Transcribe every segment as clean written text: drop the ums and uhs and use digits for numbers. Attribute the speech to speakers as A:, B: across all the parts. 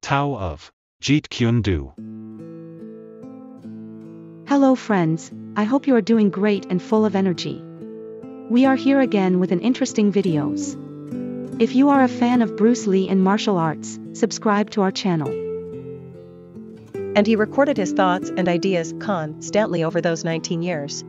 A: Tao of Jit-Kun Do.
B: Hello friends, I hope you are doing great and full of energy. We are here again with an interesting videos. If you are a fan of Bruce Lee and martial arts, subscribe to our channel.
C: And he recorded his thoughts and ideas constantly over those 19 years.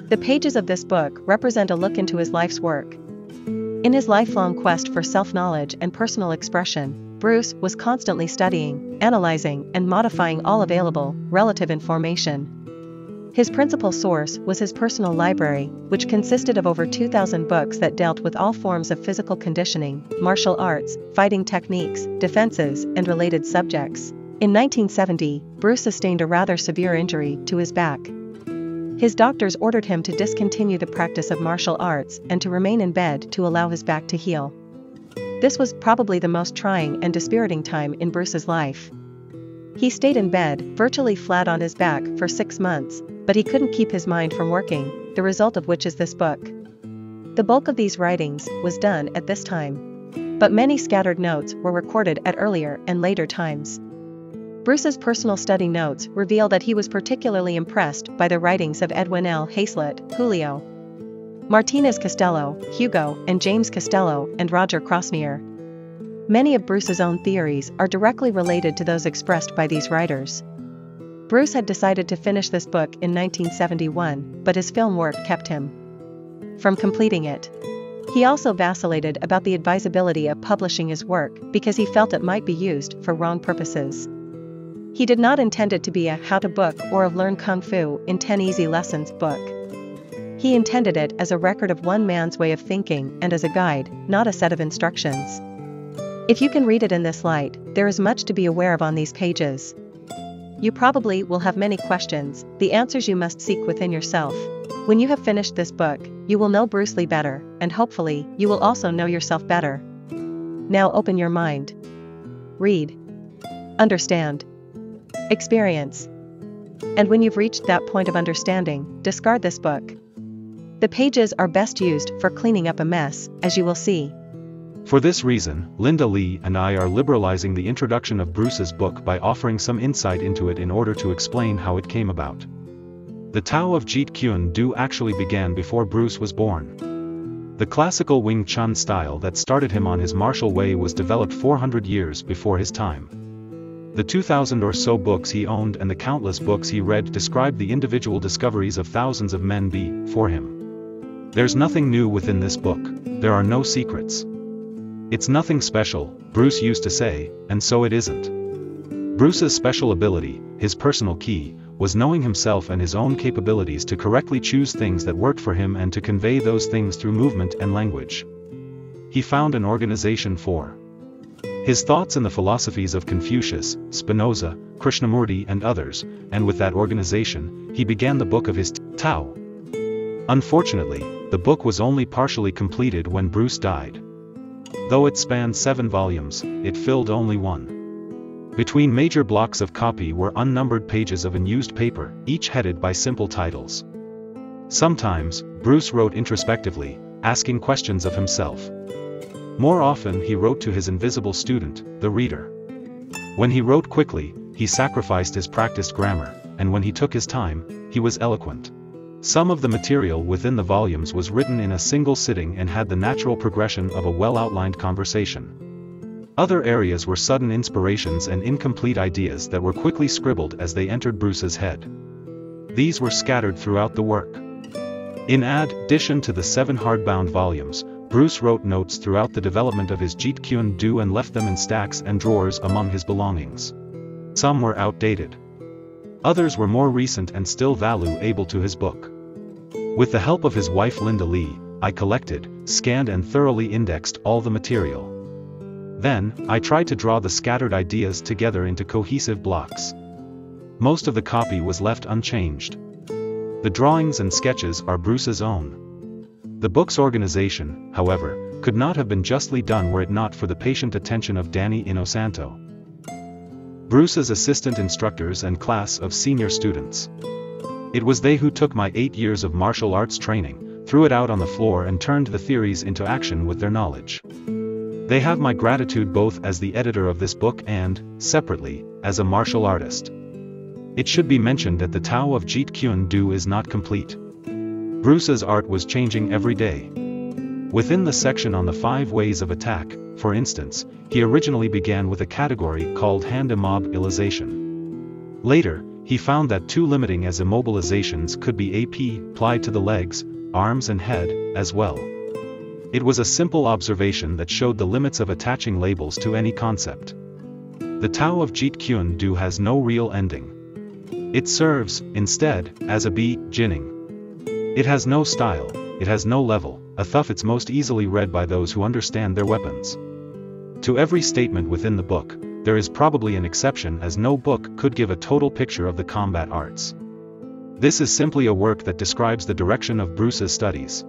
C: The pages of this book represent a look into his life's work. In his lifelong quest for self-knowledge and personal expression, Bruce was constantly studying, analyzing, and modifying all available, relative information. His principal source was his personal library, which consisted of over 2,000 books that dealt with all forms of physical conditioning, martial arts, fighting techniques, defenses, and related subjects. In 1970, Bruce sustained a rather severe injury to his back. His doctors ordered him to discontinue the practice of martial arts and to remain in bed to allow his back to heal. This was probably the most trying and dispiriting time in Bruce's life. He stayed in bed, virtually flat on his back, for 6 months, but he couldn't keep his mind from working, the result of which is this book. The bulk of these writings was done at this time. But many scattered notes were recorded at earlier and later times. Bruce's personal study notes reveal that he was particularly impressed by the writings of Edwin L. Hazlitt, Julio Martinez Costello, Hugo and James Costello, and Roger Crosnier. Many of Bruce's own theories are directly related to those expressed by these writers. Bruce had decided to finish this book in 1971, but his film work kept him from completing it. He also vacillated about the advisability of publishing his work because he felt it might be used for wrong purposes. He did not intend it to be a how-to book or a learn kung fu in 10 easy lessons book. He intended it as a record of one man's way of thinking and as a guide, not a set of instructions. If you can read it in this light, there is much to be aware of on these pages. You probably will have many questions, the answers you must seek within yourself. When you have finished this book, you will know Bruce Lee better, and hopefully, you will also know yourself better. Now open your mind. Read. Understand. Experience. And when you've reached that point of understanding, discard this book. The pages are best used for cleaning up a mess, as you will see.
A: For this reason, Linda Lee and I are liberalizing the introduction of Bruce's book by offering some insight into it in order to explain how it came about. The Tao of Jit-Kun Do actually began before Bruce was born. The classical Wing Chun style that started him on his martial way was developed 400 years before his time. The 2,000 or so books he owned and the countless books he read described the individual discoveries of thousands of men before him. There's nothing new within this book, there are no secrets. It's nothing special, Bruce used to say, and so it isn't. Bruce's special ability, his personal key, was knowing himself and his own capabilities to correctly choose things that worked for him and to convey those things through movement and language. He found an organization for his thoughts in the philosophies of Confucius, Spinoza, Krishnamurti and others, and with that organization, he began the book of his Tao. Unfortunately, the book was only partially completed when Bruce died. Though it spanned 7 volumes, it filled only 1. Between major blocks of copy were unnumbered pages of unused paper, each headed by simple titles. Sometimes, Bruce wrote introspectively, asking questions of himself. More often he wrote to his invisible student, the reader. When he wrote quickly, he sacrificed his practiced grammar, and when he took his time, he was eloquent. Some of the material within the volumes was written in a single sitting and had the natural progression of a well-outlined conversation. Other areas were sudden inspirations and incomplete ideas that were quickly scribbled as they entered Bruce's head. These were scattered throughout the work. In addition to the 7 hardbound volumes, Bruce wrote notes throughout the development of his Jit-Kun Do and left them in stacks and drawers among his belongings. Some were outdated. Others were more recent and still valuable to his book. With the help of his wife Linda Lee, I collected, scanned and thoroughly indexed all the material. Then, I tried to draw the scattered ideas together into cohesive blocks. Most of the copy was left unchanged. The drawings and sketches are Bruce's own. The book's organization, however, could not have been justly done were it not for the patient attention of Danny Inosanto, Bruce's assistant instructors and class of senior students. It was they who took my 8 years of martial arts training, threw it out on the floor and turned the theories into action with their knowledge. They have my gratitude both as the editor of this book and, separately, as a martial artist. It should be mentioned that the Tao of Jit-Kun Do is not complete. Bruce's art was changing every day. Within the section on the 5 ways of attack, for instance, he originally began with a category called hand immobilization. Later, he found that too limiting as immobilizations could be applied to the legs, arms and head, as well. It was a simple observation that showed the limits of attaching labels to any concept. The Tao of Jit-Kun Do has no real ending. It serves, instead, as a beginning. It has no style, it has no level, thus it's most easily read by those who understand their weapons. To every statement within the book, there is probably an exception, as no book could give a total picture of the combat arts. This is simply a work that describes the direction of Bruce's studies.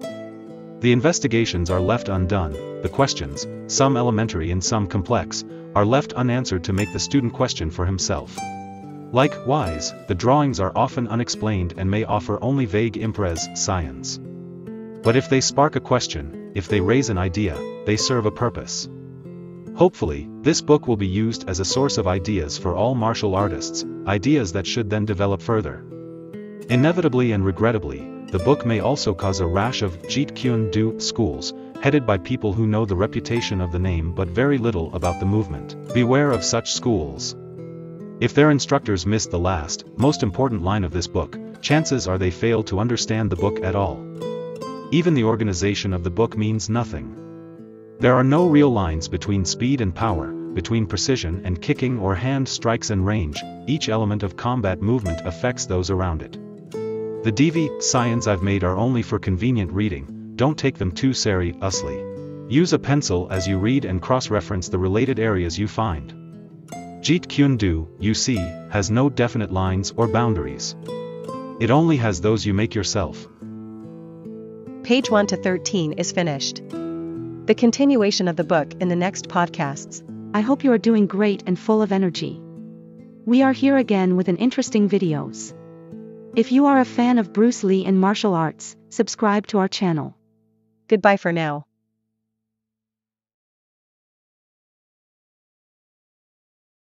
A: The investigations are left undone, the questions, some elementary and some complex, are left unanswered to make the student question for himself. Likewise, the drawings are often unexplained and may offer only vague impressions. But if they spark a question, if they raise an idea, they serve a purpose. Hopefully, this book will be used as a source of ideas for all martial artists, ideas that should then develop further. Inevitably and regrettably, the book may also cause a rash of Jit-Kun Do schools, headed by people who know the reputation of the name but very little about the movement. Beware of such schools. If their instructors miss the last, most important line of this book, chances are they fail to understand the book at all. Even the organization of the book means nothing. There are no real lines between speed and power, between precision and kicking or hand strikes and range. Each element of combat movement affects those around it. The deviations I've made are only for convenient reading, don't take them too seriously. Use a pencil as you read and cross-reference the related areas you find. Jit-Kun Do, you see, has no definite lines or boundaries. It only has those you make yourself.
C: Page 1 to 13 is finished. The continuation of the book in the next podcasts.
B: I hope you are doing great and full of energy. We are here again with an interesting videos. If you are a fan of Bruce Lee and martial arts, subscribe to our channel.
C: Goodbye for now.